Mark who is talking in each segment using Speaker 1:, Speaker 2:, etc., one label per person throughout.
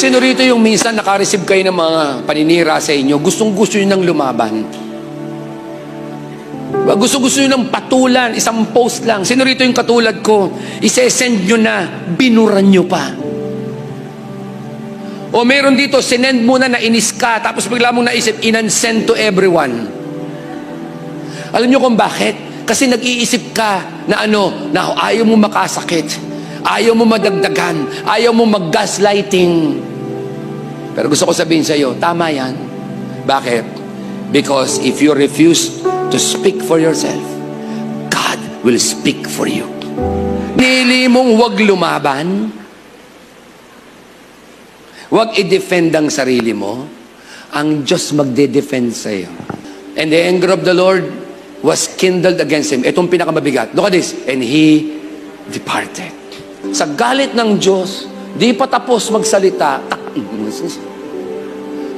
Speaker 1: Sino rito yung minsan nakareceive kayo ng mga paninira sa inyo, gustong-gusto nyo ng lumaban? Gusto-gusto nyo ng patulan, isang post lang. Sino rito yung katulad ko? Isesend nyo na, binuran nyo pa. O meron dito, sinend mo na, nainis ka, tapos bigla mong naisip, inansend to everyone. Alam nyo kung bakit? Kasi nag-iisip ka na na ayaw mo makasakit, ayaw mo madagdagan, ayaw mo mag-gaslighting. Pero gusto ko sabihin sa iyo, tama yan. Bakit? Because if you refuse to speak for yourself, God will speak for you. Nili mong wag lumaban, wag i-defend ang sarili mo, ang Diyos magde-defend sa iyo. And the anger of the Lord was kindled against him. Itong pinakamabigat. Look at this. And he departed. Sa galit ng Diyos, di pa tapos magsalita.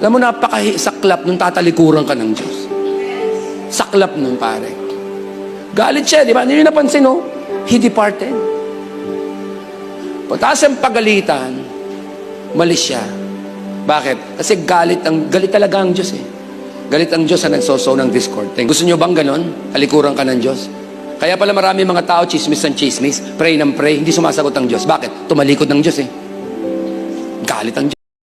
Speaker 1: Alam mo, napakasaklap nung tatalikuran ka ng Diyos. Saklap nung pare. Galit siya, di ba? Hindi nyo napansin, no? He departed. Pagtaas ang pagalitan, malis siya. Bakit? Kasi galit talaga ang Diyos eh. Galit ang Diyos na nagsoso ng discord. Gusto nyo bang ganon? Halikuran ka ng Diyos? Kaya pala marami mga tao, chismis ng chismis, pray ng pray, hindi sumasagot ang Diyos. Bakit? Tumalikod ng Diyos eh. Galit ang Diyos.